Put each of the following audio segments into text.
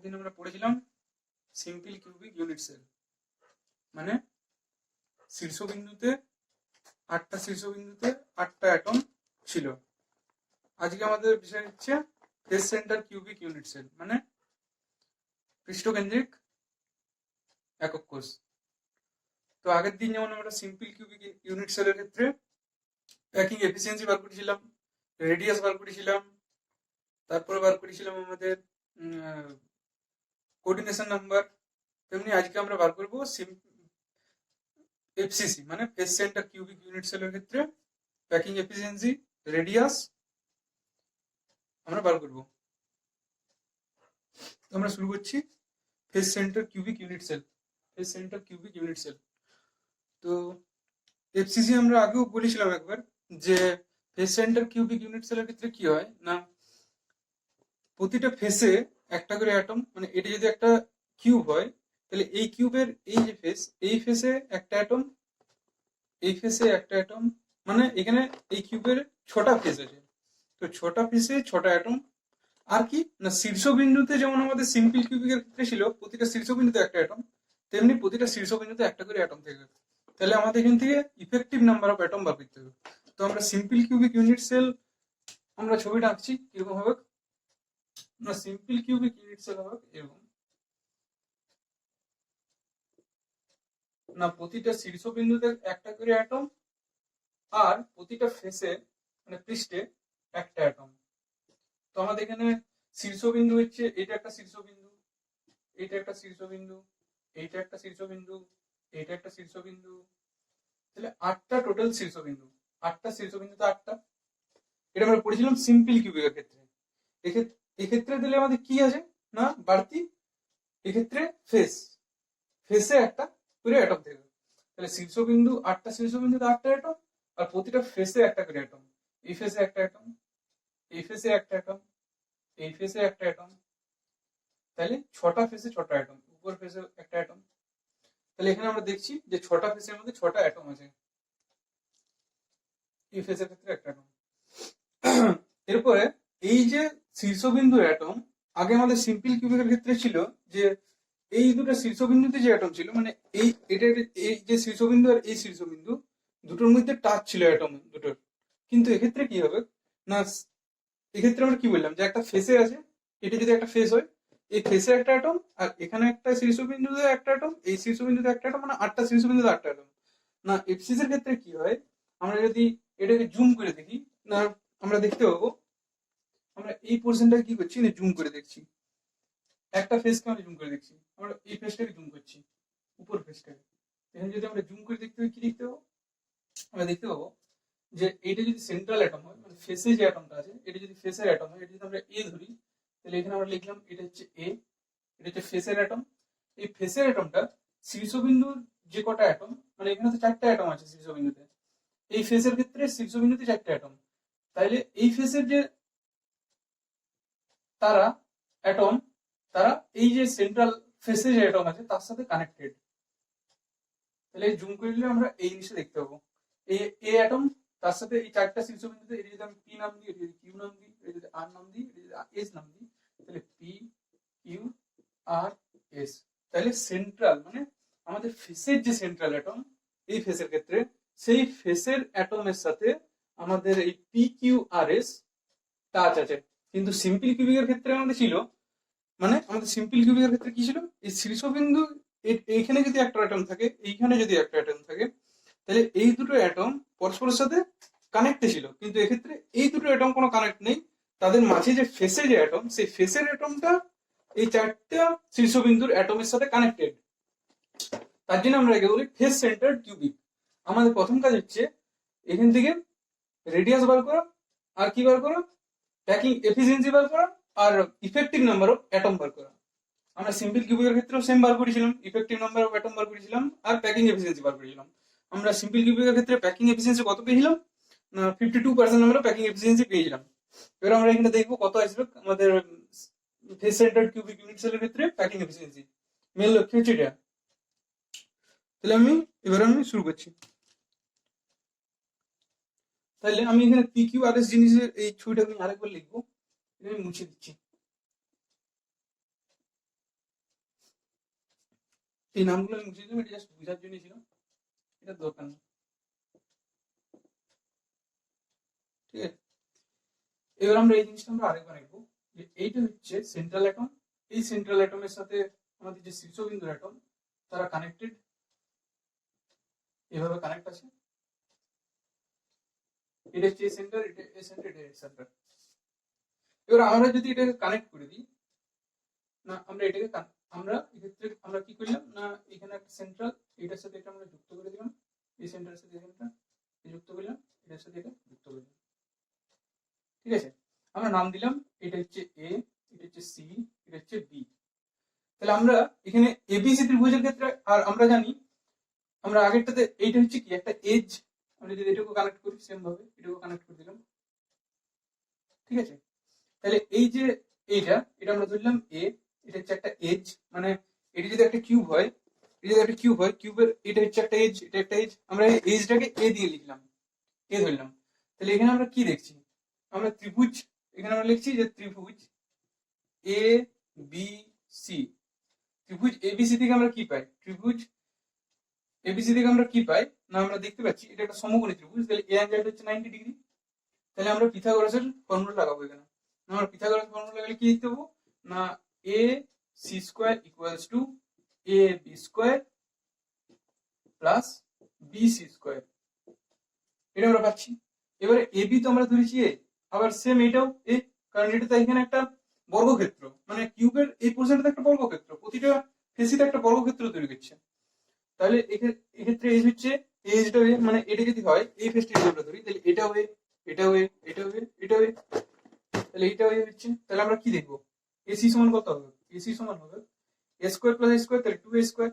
দিন আমরা পড়েছিলাম সিম্পল কিউবিক ইউনিট সেল, মানে শীর্ষবিন্দুতে 8টা শীর্ষবিন্দুতে 8টা অ্যাটম ছিল। আজকে আমাদের বিষয় হচ্ছে face centre cubic unit cell, মানে পৃষ্ঠকেন্দ্রিক একক কোষ। তো আগের দিন যেমন আমরা সিম্পল কিউবিক ইউনিট সেলের ক্ষেত্রে প্যাকিং এফিসিয়েন্সি বার করেছিলাম, রেডিয়াস বার করেছিলাম, তারপরে বার করেছিলাম আমাদের কোঅর্ডিনেশন নাম্বার, তেমনি আজকে আমরা বার করবো এফসিসি মানে ফেস সেন্টার কিউবিক ইউনিট সেলের ক্ষেত্রে প্যাকিং এফিসিয়েন্সি, রেডিয়াস আমরা বার করবো। আমরা শুরু করছি face centre cubic unit cell. Face centre cubic unit cell, তো এফসিসি আমরা আগেও বলেছিলাম একবার যে ফেস সেন্টার কিউবিক ইউনিট সেলের ক্ষেত্রে কি হয় না, প্রতিটা ফেসে একটা করে অ্যাটম, মানে এটা যদি একটা কিউব হয় তাহলে এই কিউবের এই যে ফেস, এই ফেসে একটা অ্যাটম, এই ফেসে একটা অ্যাটম, মানে এখানে এই কিউবের 6টা ফেস আছে, তো 6টা ফেসে 6টা অ্যাটম। আর কি না, শীর্ষবিন্দুতে যেমন আমাদের সিম্পল কিউবিকের ক্ষেত্রে ছিল প্রতিটা শীর্ষবিন্দুতে একটা অ্যাটম, তেমনি প্রতিটা শীর্ষবিন্দুতে একটা করে অ্যাটম থাকবে। তাহলে আমাদের এখান থেকে ইফেক্টিভ নাম্বার অফ অ্যাটম বার করতে হবে। তো আমরা সিম্পল কিউবিক ইউনিট সেল আমরা ছবিটা আঁকছি কিরকম হবে না, সিম্পল কিউবিক ইউনিট সেল হবে এরকম না, প্রতিটা শীর্ষবিন্দুতে একটা করে অ্যাটম আর প্রতিটা ফেসে মানে পৃষ্ঠে একটা অ্যাটম। তো আমাদের এখানে শীর্ষবিন্দু হচ্ছে এটা একটা শীর্ষবিন্দু, এটা একটা শীর্ষবিন্দু, এইটা একটা শীর্ষবিন্দু, এইটা একটা শীর্ষবিন্দু, তাহলে 8টা টোটাল শীর্ষবিন্দু। 8টা শীর্ষবিন্দুতে 8টা, এটা আমরা পড়েছিলাম সিম্পল কিউবিকের ক্ষেত্রে। এক্ষেত্রে দিলে আমাদের কি আছে না, বাড়তি এক্ষেত্রে ফেসে একটা করে অ্যাটম থাকবে। তাহলে শীর্ষবিন্দু 8টা শীর্ষবিন্দুতে 8টা অ্যাটম আর প্রতিটা ফেসে একটা করে অ্যাটম। এই ফেসে একটা অ্যাটম, এই ফেসে একটা অ্যাটম, এই ফেসে একটা অ্যাটম, তাহলে 6টা ফেসে 6টা অ্যাটম, উপর ফেসে একটা অ্যাটম। তাহলে এখানে আমরা দেখছি যে 6টা ফেসের মধ্যে 6টা অ্যাটম আছে, এই ফেসের ক্ষেত্রে একটা অ্যাটম। এরপরে এই যে শীর্ষবিন্দুর অ্যাটম, আগে আমাদের সিম্পল কিউবিকের ক্ষেত্রে ছিল যে এই দুটো শীর্ষবিন্দুতে যে অ্যাটম ছিল, মানে এটা এই যে শীর্ষবিন্দু আর এই শীর্ষবিন্দু দুটোর মধ্যে টাচ ছিল অ্যাটম দুটোর। কিন্তু এক্ষেত্রে কি হবে না, এক্ষেত্রে আমরা কি বললাম যে একটা ফেসে আছে, এটা যদি একটা ফেস হয়, এই ফেসে একটা অ্যাটম আর এখানে একটা শীর্ষবিন্দুতে একটা অ্যাটম, এই শীর্ষবিন্দুতে একটা অ্যাটম, মানে 8টা শীর্ষবিন্দুতে 8টা অ্যাটম। না এফসিস এর ক্ষেত্রে কি হয়, আমরা যদি এটাকে জুম করে দেখি না, আমরা দেখতে পাবো, আমরা এই পোর্শনটাকে কি করছি না, জুম করে দেখছি, একটা ফেসকে আমরা জুম করে দেখছি, আমরা এই ফেসটাকে জুম করছি, উপর ফেসটাকে। এখানে যদি আমরা জুম করে দেখতে পাই, কি দেখতে পাবো, আমরা দেখতে পাবো যে এটা যদি সেন্ট্রাল অ্যাটম হয়, মানে ফেসে যে অ্যাটমটা আছে এটা যদি ফেসের অ্যাটম হয়, এটা যদি আমরা এ ধরি, তাহলে এখানে আমরা লিখলাম এটা হচ্ছে এ, এটা হচ্ছে ফেসের অ্যাটম। এই ফেসের অ্যাটমটা শীর্ষবিন্দুর যে কটা অ্যাটম, মানে এখানে তো 4টা অ্যাটম আছে শীর্ষবিন্দুতে, এই ফেসের ক্ষেত্রে শীর্ষবিন্দুতে 4টা অ্যাটম, তাইলে এই ফেসের যে তারা অ্যাটম, তারা এই যে সেন্ট্রাল ফেসে যে অ্যাটম আছে তার সাথে কানেক্টেড। তাহলে জুম করলে আমরা এই জিনিসটা দেখতে পাবো, এই এ অ্যাটম তার সাথে এই 4টা শীর্ষবিন্দুতে, এটা যদি আমি পি নাম দিই, এটা যদি কিউ নাম দিই, এটা যদি আর নাম দিই, এটা যদি এস নাম দিই, তাহলে পি কিউ আর এস। তাহলে সেন্ট্রাল মানে আমাদের ফেসের যে সেন্ট্রাল অ্যাটম, এই ফেসের ক্ষেত্রে সেই ফেসের অ্যাটমের সাথে আমাদের এই P Q R S touch আছে। কিন্তু সিম্পল কিউবিকের ক্ষেত্রে আমাদের ছিল, মানে আমাদের সিম্পল কিউবিকের ক্ষেত্রে কি ছিল, এই শীর্ষবিন্দু এইখানে যদি একটা অ্যাটম থাকে, এইখানে যদি একটা অ্যাটম থাকে, তাহলে এই দুটো অ্যাটম পরস্পরের সাথে কানেক্টে ছিল। কিন্তু এক্ষেত্রে এই দুটো অ্যাটম কোনো কানেক্ট নেই, তাদের মাঝে যে ফেসে যে অ্যাটম, সেই ফেসের অ্যাটমটা এই 4টা শীর্ষবিন্দুর অ্যাটমের সাথে কানেক্টেড। তার জন্য আমরা একে বলি ফেস সেন্টার কিউবিক। আমাদের প্রথম কাজ হচ্ছে এখান থেকে রেডিয়াস বার করা, আর কি বার করা, প্যাকিং এফিসিয়েন্সি বার করা, আর ইফেক্টিভ নাম্বার অফ অ্যাটম বার করা। আমরা সিম্পল কিউবিকের ক্ষেত্রেও সেম বার করেছিলাম, ইফেক্টিভ নাম্বার অফ অ্যাটম বার করেছিলাম আর প্যাকিং এফিসিয়েন্সি বার করেছিলাম। আমরা সিম্পল কিউবিকের ক্ষেত্রে প্যাকিং এফিসিয়েন্সি কত পেয়েছিলাম না, 52% আমরা প্যাকিং এফিসিয়েন্সি পেয়েছিলাম। এবার আমরা এখানে দেখবো কত আসবে আমাদের ফেস সেন্টার কিউবিক ইউনিট সেলের ক্ষেত্রে প্যাকিং এফিসিয়েন্সি। মেন লক্ষ্য হচ্ছে এটা। তাহলে এবার আমি শুরু করছি। তাহলে আমি এখানে পি কিউ আর এস জিনিসের এই ছবিটা আমি আরেকবার লিখবো, এটা আমি মুছে দিচ্ছি। এই নামগুলো আমি মুছে দিলাম, এটা জাস্ট বোঝার জন্য ছিল, এটা দরকার নেই। ঠিক আছে, এবার আমরা এই জিনিসটা আমরা আরেকবার লিখবো যে এইটা হচ্ছে সেন্ট্রাল অ্যাটম, এই সেন্ট্রাল অ্যাটমের সাথে আমাদের যে শীর্ষবিন্দু অ্যাটম তারা কানেক্টেড, এভাবে কানেক্ট আছে। এটা হচ্ছে সেন্টার, এটা এ সেন্টার, এটা এ সেন্টার। এবার আমরা যদি এটাকে কানেক্ট করে দিই, না আমরা এটাকে আমরা এক্ষেত্রে আমরা কি করলাম না, এখানে একটা সেন্ট্রাল, এটার সাথে এটা আমরা যুক্ত করে দিলাম, এই সেন্টারের সাথে এখানটা যুক্ত করলাম, এটার সাথে এটা যুক্ত করলাম। ঠিক আছে, আমরা নাম দিলাম, এটা হচ্ছে এ, এটা হচ্ছে সি, এটা হচ্ছে বি। তাহলে আমরা এখানে এবিসি ত্রিভুজের ক্ষেত্রে, আর আমরা জানি আমরা আগেরটাতে এইটা হচ্ছে কি একটা এজ, আমরা যদি এটাকে কানেক্ট করি সেম ভাবে এটাকে কানেক্ট করে দিলাম। ঠিক আছে, তাহলে এই যে এইটা, এটা আমরা ধরলাম এ, এটা হচ্ছে একটা এজ, মানে এটা যদি একটা কিউব হয়, এটা যদি একটা কিউব হয়, কিউবের এটা হচ্ছে একটা এজ, এটা একটা এজ, আমরা এই এজটাকে এ দিয়ে লিখলাম, এ ধরলাম। তাহলে এখানে আমরা কি দেখছি, আমরা ত্রিভুজ, এখানে আমরা লিখছি যে ত্রিভুজ এ বি সি। ত্রিভুজ এবিসি থেকে আমরা কি পাই, ত্রিভুজ এবিসি থেকে আমরা কি পাই না, আমরা দেখতে পাচ্ছি এটা একটা সমকোণী ত্রিভুজ, তাহলে এ অ্যাঙ্গেলটা হচ্ছে 90 ডিগ্রি। তাহলে আমরা পিথাগোরাসের ফর্মুলা লাগাবো এখানে, আমরা পিথাগোরাস ফর্মুলা লাগালে কি লিখতে পাবো না, A C square equals to A B square plus B C square, এটা আমরা পাচ্ছি। এবারে এ বি তো আমরা ধরেছি এ, আবার সেম এটাও এ, কারণ এটা তো এখানে একটা বর্গক্ষেত্র, মানে কিউবের এই পোর্শনটা একটা বর্গক্ষেত্র, প্রতিটা ফেসিতে একটা বর্গক্ষেত্র তৈরি করছে। তাহলে এক্ষেত্রে এই হচ্ছে এইচটা এ, মানে এটা যদি হয় এই ফেসটা যদি আমরা ধরি, তাহলে এটাও এ, এটাও এ, এটাও এ, এটাও এ, তাহলে এইটাও এ হচ্ছে। তাহলে আমরা কি দেখবো, এসি সমান কত হবে, এসি সমান হবে এ স্কোয়ার প্লাস এ স্কোয়ার, তাহলে 2a স্কোয়ার,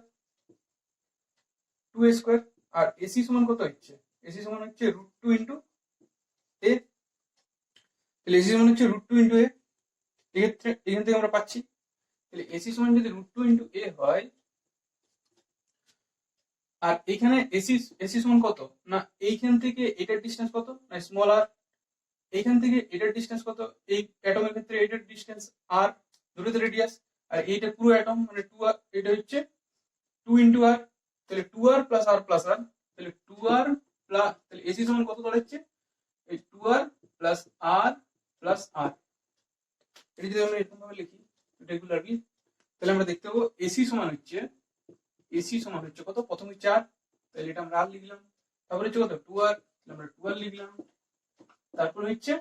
2a স্কোয়ার। আর এসি সমান কত হচ্ছে, এসি সমান হচ্ছে √2 ইন্টু এ, তাহলে এসি সমান হচ্ছে √2 ইন্টু এ। এক্ষেত্রে এখান থেকে আমরা পাচ্ছি, তাহলে এসি সমান যদি √2 ইন্টু এ হয়, আর এখানে এসি এসি সমান কত না, এইখান থেকে এটার ডিসটেন্স কত না স্মল আর, এইখান থেকে এটার ডিসটেন্স কত, এই অ্যাটমের ক্ষেত্রে এটার ডিসটেন্স আর, দুটোতে রেডিয়াস, আর এইটা পুরো অ্যাটম মানে 2r, এটা হচ্ছে 2 ইন্টু আর, তাহলে 2r প্লাস আর প্লাস আর, তাহলে 2r প্লাস, তাহলে এসি সমান কত দাঁড়াচ্ছে, এই 2r প্লাস আর প্লাস আর। এটা যদি আমরা এরকম ভাবে লিখি রেগুলারলি, তাহলে আমরা দেখতে পাবো এসি সমান হচ্ছে, এসি সমান হচ্ছে কত, প্রথমে 4, তাহলে এটা আমরা আর লিখলাম, তারপরে হচ্ছে কত 2r, তাহলে আমরা 2r লিখলাম, তারপরে হচ্ছে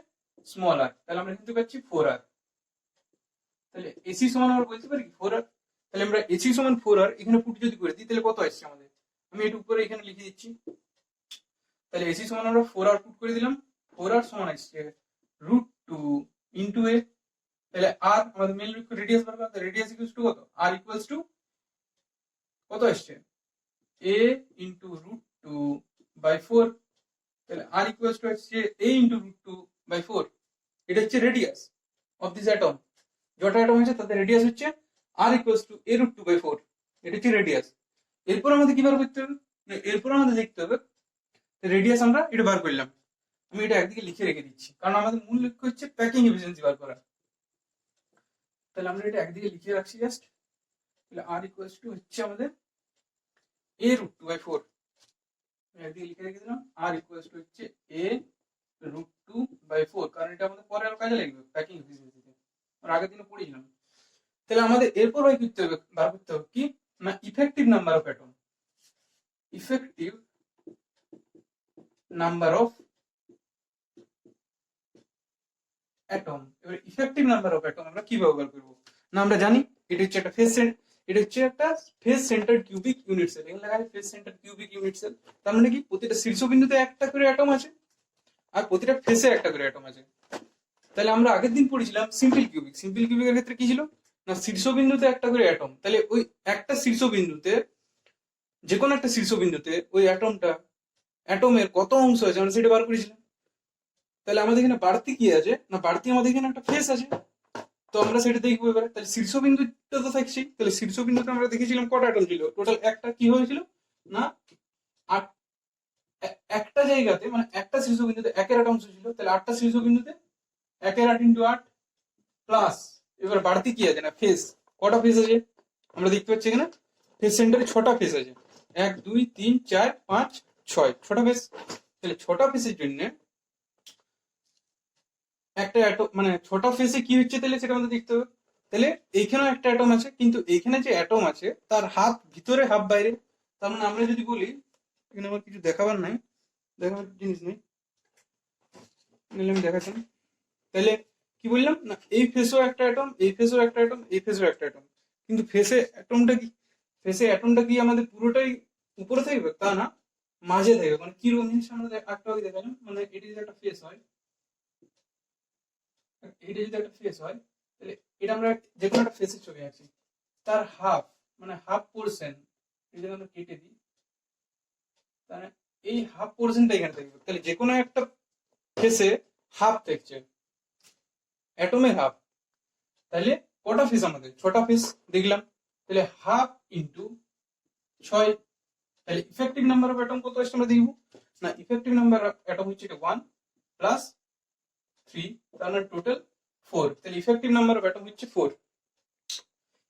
স্মল আর, তাহলে আমরা কিন্তু পাচ্ছি 4r। তাহলে এসি সমান আমরা বলতে পারি কি 4r, তাহলে আমরা এসি সমান 4r এখানে পুট যদি করে দিই তাহলে কত আসছে আমাদের, আমি এটা উপরে এখানে লিখে দিচ্ছি। তাহলে এসি সমান আমরা 4r পুট করে দিলাম, 4r সমান আসছে √2 ইন্টু এ, তাহলে আর আমাদের মেইন রেডিয়াস বার করা, রেডিয়াস ইকুয়ালস টু কত, আর ইকুয়ালস টু কত আসছে a ইন্টু √2 বাই 4, তাহলে আর ইকুয়ালস টু আসছে a ইন্টু √2 বাই 4, এটা হচ্ছে রেডিয়াস অফ দিস অ্যাটম, যটা অ্যাটম আছে তাদের রেডিয়াস হচ্ছে r equals to a √2 by 4, এটা হচ্ছে রেডিয়াস। এরপর আমাদের কি বার করতে হবে, এরপর আমাদের দেখতে হবে রেডিয়াস, আমরা এটা বার করলাম, আমি এটা একদিকে লিখে রেখে দিচ্ছি কারণ আমাদের মূল লক্ষ্য হচ্ছে প্যাকিং এফিসিয়েন্সি বার করা। তাহলে আমরা এটা একদিকে লিখে রাখছি জাস্ট, তাহলে আর ইকুয়ালস টু হচ্ছে আমাদের a √2 বাই 4, একদিকে লিখে রেখে দিলাম, আর ইকুয়ালস টু হচ্ছে a √2 বাই 4, কারণ এটা আমাদের পরে আরো কাজে লাগবে প্যাকিং এফিসিয়েন্সিতে, আমরা আগের দিনে পড়েছিলাম। তাহলে আমাদের এরপর বার করতে হবে কি না, effective number of atom, effective number of atom. এবার ইফেক্টিভ নাম্বার অফ অ্যাটম আমরা কিভাবে বার করবো না, আমরা জানি এটা হচ্ছে একটা ফেস, এটা হচ্ছে একটা face centre cubic unit cell, এখানে লেখা আছে face centre cubic unit cell, তার মানে কি প্রতিটা শীর্ষবিন্দুতে একটা করে অ্যাটম আছে আর প্রতিটা ফেসে একটা করে অ্যাটম আছে। তাহলে আমরা আগের দিন পড়েছিলাম সিম্পল কিউবিক, সিম্পল কিউবিকের ক্ষেত্রে কি ছিল না, শীর্ষবিন্দুতে একটা করে অ্যাটম, তাহলে ওই একটা শীর্ষবিন্দুতে, যে কোনো একটা শীর্ষবিন্দুতে ওই অ্যাটমটা, অ্যাটমের কত অংশ আছে আমরা সেটা বার করেছিলাম। তাহলে আমাদের এখানে বাড়তি কি আছে না, বাড়তি আমাদের এখানে একটা ফেস আছে, তো আমরা সেটা দেখবো এবারে। তাহলে শীর্ষবিন্দুটা তো থাকছি, তাহলে শীর্ষবিন্দুতে আমরা দেখেছিলাম কটা অ্যাটম ছিল, টোটাল একটা কি হয়েছিল না, একটা জায়গাতে মানে একটা শীর্ষবিন্দুতে একের 8 অংশ ছিল, তাহলে 8টা শীর্ষবিন্দুতে 1 এর 8 ইন্টু 8 প্লাস, এবার বাড়তি কি আছে না ফেস, কটা ফেস আছে আমরা দেখতে পাচ্ছি এখানে ফেস সেন্টারে 6টা ফেস আছে, 1 2 3 4 5 6, 6টা ফেস। তাহলে 6টা ফেসের জন্য একটা অ্যাটম, মানে 6টা ফেসে কি হচ্ছে তাহলে সেটা আমাদের দেখতে হবে। তাহলে এইখানেও একটা অ্যাটম আছে, কিন্তু এইখানে যে অ্যাটম আছে তার হাফ ভিতরে হাফ বাইরে। তার মানে আমরা যদি বলি, এখানে আমার কিছু দেখাবার নাই, দেখাবার জিনিস নেই, নাহলে আমি দেখাচ্ছি। তাহলে কি বললাম না, এই ফেসও একটা অ্যাটম, এই ফেসও একটা অ্যাটম, এই ফেসও একটা অ্যাটম, কিন্তু ফেসে অ্যাটমটা কি আমাদের পুরোটাই উপরে থাকবে তা না, মাঝে থাকবে। মানে কিরকম জিনিস আমরা একটু আগে দেখালাম, মানে এটা যদি একটা ফেস হয়, এটা যদি একটা ফেস হয়, তাহলে এটা আমরা যে কোনো একটা ফেসের ছবি আছি, তার হাফ, মানে হাফ পোর্শন যদি আমরা কেটে দিই, তাহলে এই হাফ পোর্শনটা এখানে থাকবে। তাহলে যে কোনো একটা ফেসে হাফ থাকছে, অ্যাটমের হাফ। তাহলে কটা ফেস আমাদের? 6টা ফেস দেখলাম। তাহলে হাফ ইন্টু 6, তাহলে ইফেক্টিভ নাম্বার অফ অ্যাটম কত আসছে আমরা দেখব না। ইফেক্টিভ নাম্বার অফ অ্যাটম হচ্ছে 1 প্লাস 3, তার মানে টোটাল 4। তাহলে ইফেক্টিভ নাম্বার অফ অ্যাটম হচ্ছে 4।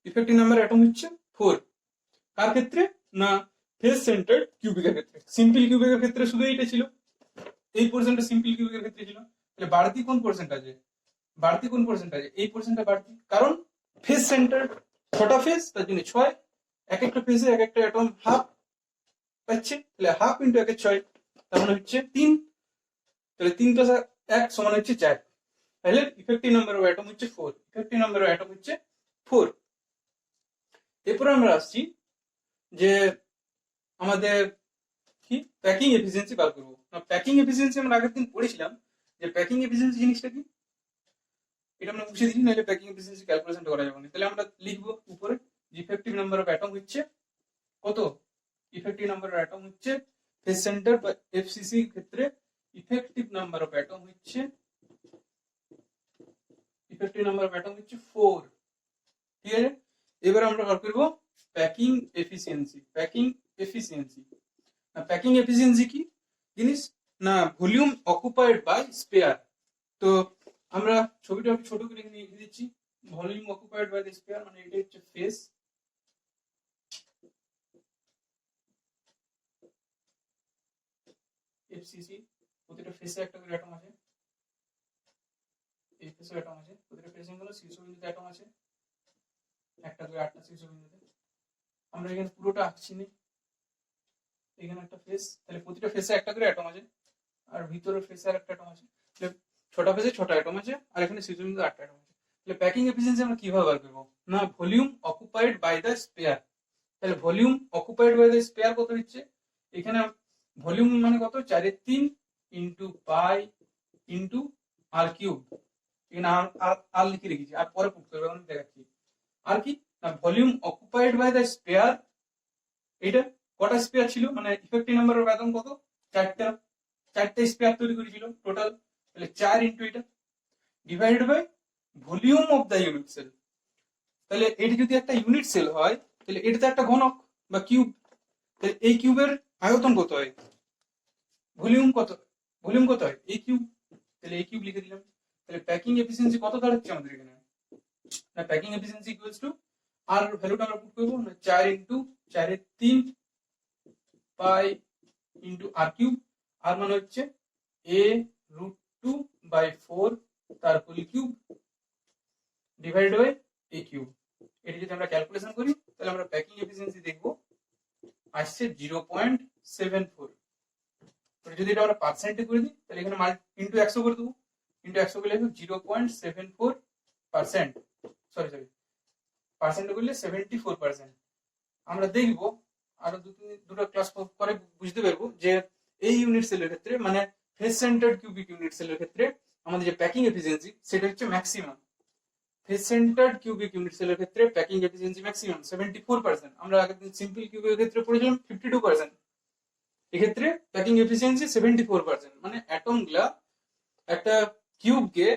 ইফেক্টিভ নাম্বার অ্যাটম হচ্ছে 4 কার ক্ষেত্রে না, ফেস সেন্টার্ড কিউবিকের ক্ষেত্রে। সিম্পল কিউবিকের ক্ষেত্রে শুধু এইটা ছিল, এই পোর্শনটা সিম্পল কিউবিকের ক্ষেত্রে ছিল। তাহলে বাড়তি কোন পোর্শনটা আছে? এই পোর্শনটা বাড়তি, কারণ ফেস সেন্টার 6টা ফেস, তার জন্য 6, এক একটা ফেসে এক একটা অ্যাটম হাফ পাচ্ছে। তাহলে হাফ ইন্টু 1 এর 6, তার মানে হচ্ছে 3। তাহলে 3 প্লাস 1 সমান হচ্ছে 4। তাহলে ইফেক্টিভ নাম্বার অফ অ্যাটম হচ্ছে 4। ইফেক্টিভ নাম্বার অফ অ্যাটম হচ্ছে 4। এরপর আমরা আসছি যে আমাদের কি প্যাকিং এফিসিয়েন্সি বার করবো না। প্যাকিং এফিসিয়েন্সি আমরা আগের দিন পড়েছিলাম, যে প্যাকিং এফিসিয়েন্সি জিনিসটা কি, এটা আমরা মুছে দিই, নাহলে প্যাকিং এফিসিয়েন্সি ক্যালকুলেশনটা করা যাবে না। তাহলে আমরা লিখবো উপরে, ইফেক্টিভ নাম্বার অফ অ্যাটম হচ্ছে কত? ইফেক্টিভ নাম্বার অফ অ্যাটম হচ্ছে ফেস সেন্টার বা এফসিসি ক্ষেত্রে ইফেক্টিভ নাম্বার অফ অ্যাটম হচ্ছে 4। ঠিক আছে, এবার আমরা বার করবো প্যাকিং এফিসিয়েন্সি। প্যাকিং এফিসিয়েন্সি কি জিনিস না, ভলিউম অকুপাইড বাই স্পেয়ার। তো আমরা ছবিটা একটু ছোট করে লিখে দিচ্ছি, volume occupied by the sphere, মানে এটা হচ্ছে ফেস, এফসিসি। প্রতিটা ফেসে একটা করে অ্যাটম আছে, এই ফেসে অ্যাটম আছে, প্রতিটা ফেসে হলো শীর্ষবিন্দুতে অ্যাটম আছে, একটা করে 8টা শীর্ষবিন্দুতে। আমরা এখানে পুরোটা আঁকছি না, এখানে একটা ফেস, তাহলে প্রতিটা ফেসে একটা করে অ্যাটম আছে, আর ভিতরের ফেসে আর একটা অ্যাটম আছে। তাহলে 6টা ফেসে 6টা অ্যাটম আছে, আর এখানে শীর্ষবিন্দুতে 8টা অ্যাটম আছে। তাহলে প্যাকিং এফিসিয়েন্সি আমরা কিভাবে বার করবো না, volume occupied by the sphere. তাহলে volume occupied by the sphere কত হচ্ছে, এখানে ভলিউম মানে কত, 4/3 into pi into r cube. এখানে আর লিখে রেখেছি, আর পরে পুট করবে, আমি দেখাচ্ছি। আর কি না, volume occupied by the sphere, এটা কটা স্পেয়ার ছিল, মানে ইফেক্টিভ নাম্বার অফ অ্যাটম কত, 4টা স্পেয়ার তৈরি করেছিল টোটাল। তাহলে 4 ইন্টু এটা divided by volume of the unit cell. তাহলে এটি যদি একটা ইউনিট সেল হয়, তাহলে এটা তো একটা ঘনক বা কিউব। তাহলে এই কিউবের আয়তন কত হয়, ভলিউম কত হয়, এই কিউব। তাহলে এই কিউব লিখে দিলাম। তাহলে প্যাকিং এফিসিয়েন্সি কত দাঁড়াচ্ছে আমাদের এখানে না, প্যাকিং এফিসিয়েন্সি ইকুয়ালস টু, আর ভ্যালুটা আমরা পুট করবো না, 4 into 4/3 pi into r cube. R মানে হচ্ছে a√2/4 তার whole cube divide by a cube. এটা যদি আমরা ক্যালকুলেশন করি, তাহলে আমরা প্যাকিং এফিসিয়েন্সি দেখবো আসছে 0.74। যদি এটা আমরা পার্সেন্টে করে দিই, তাহলে এখানে ইন্টু 100 করে দেবো, ইন্টু 100 করলে 0.74%, সরি পার্সেন্টে করলে 74%। আমরা দেখবো আরো দুটো ক্লাস পরে বুঝতে পারবো যে এই ইউনিট সেলের ক্ষেত্রে, মানে ফেস সেন্টার্ড কিউবিক ইউনিট সেলের ক্ষেত্রে আমাদের যে প্যাকিং এফিসিয়েন্সি সেটা হচ্ছে maximum. Face centred cubic unit সেলের ক্ষেত্রে প্যাকিং এফিসিয়েন্সি ম্যাক্সিমাম 74%। আমরা আগের দিন সিম্পল কিউবের ক্ষেত্রে পড়েছিলাম 52%। এক্ষেত্রে প্যাকিং এফিসিয়েন্সি 74%। মানে অ্যাটম গুলা একটা কিউবকে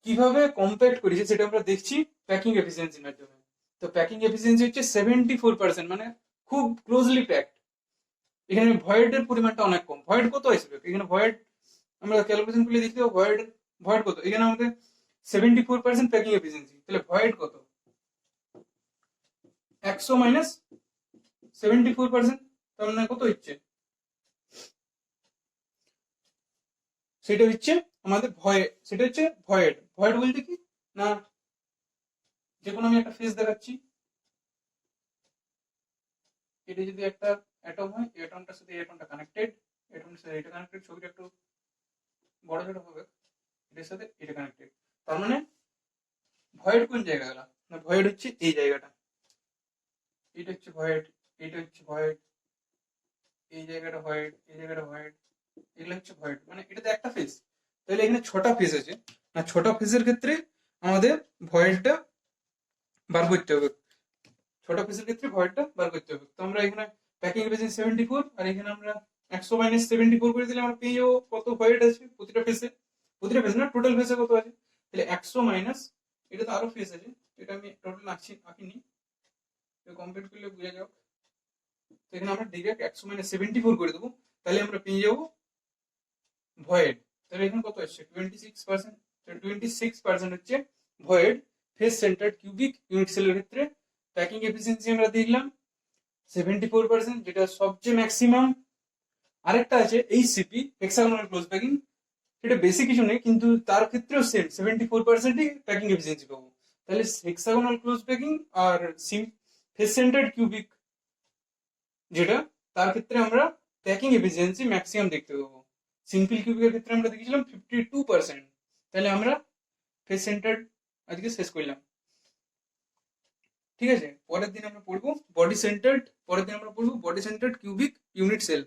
কিভাবে কম্প্যাক্ট করেছে সেটা আমরা দেখছি প্যাকিং এফিসিয়েন্সির মাধ্যমে। তো প্যাকিং এফিসিয়েন্সি হচ্ছে 74%, মানে খুব ক্লোজলি প্যাকড। এখানে ভয়েডের পরিমাণটা অনেক কম। ভয়েড কত আসবে এখানে, ভয়েড আমরা ক্যালকুলেশন করলে দেখতে পাবো, ভয়েড কত এখানে আমাদের 74% প্যাকিং এফিসিয়েন্সি। তাহলে ভয়েড কত, 100 মাইনাস 74%, তার মানে কত হচ্ছে, সেটা হচ্ছে আমাদের ভয়েড। সেটা হচ্ছে ভয়েড। ভয়েড বলতে কি না, যে কোনো আমি একটা ফেজ দেখাচ্ছি, এটা যদি একটা অ্যাটম হয়, এই অ্যাটমটার সাথে এই অ্যাটমটা কানেক্টেড, অ্যাটমের সাথে এটা কানেক্টেড, ছবিটা একটু বড় ছোট হবে, এটার সাথে এটা কানেক্টেড। তার মানে ভয়েড কোন জায়গাটা না, ভয়েড হচ্ছে এই জায়গাটা, এটা হচ্ছে ভয়েড, এটা হচ্ছে ভয়েড, এই জায়গাটা ভয়েড, এই জায়গাটা ভয়েড, এগুলো হচ্ছে ভয়েড। মানে এটাতে একটা ফেজ, তাহলে এখানে 6টা ফেজ আছে না, 6টা ফেজের ক্ষেত্রে আমাদের ভয়েডটা বার করতে হবে, 6টা ফেজের ক্ষেত্রে ভয়েডটা বার করতে হবে। তো আমরা এখানে প্যাকিং এফিসিয়েন্সি 74, আর এখানে আমরা 100 মাইনাস 74 করে দিলে আমরা পেয়ে যাবো কত ভয়েড আছে প্রতিটা ফেজে, প্রতিটা ফেজ না টোটাল ফেজে কত আছে। তাহলে 100 মাইনাস, এটা তো আরো ফেজ আছে, এটা আমি টোটাল আঁকিনি, কমপ্লিট করলে বুঝা যাক। তো এখানে আমরা ডিরেক্ট 100 মাইনাস 74 করে দেবো, তাহলে আমরা পেয়ে যাবো ভয়েড। তাহলে এখানে কত আসছে 26%, 26% হচ্ছে void face centred cubic unit সেলের ক্ষেত্রে। প্যাকিং এফিসিয়েন্সি আমরা দেখলাম 74%, যেটা সবচেয়ে ম্যাক্সিমাম। আরেকটা আছে এইচসিপি, হেক্সাগোনাল ক্লোজ প্যাকিং, সেটা বেশি কিছু নেই, কিন্তু তার ক্ষেত্রেও সেম 74%ই প্যাকিং এফিসিয়েন্সি পাবো। তাহলে হেক্সাগোনাল ক্লোজ প্যাকিং আর ফেস সেন্টার্ড কিউবিক যেটা, তার ক্ষেত্রে আমরা প্যাকিং এফিসিয়েন্সি ম্যাক্সিমাম দেখতে পাবো। সিম্পল কিউবিকের ক্ষেত্রে আমরা দেখেছিলাম 52%। তাহলে আমরা ফেস সেন্টার্ড আজকে শেষ করলাম, ঠিক আছে। পরের দিন আমরা পড়বো body centred cubic unit cell,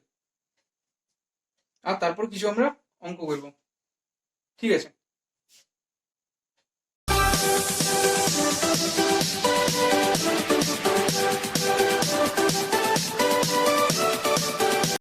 আর তারপর কিছু আমরা অঙ্ক করবো, ঠিক আছে।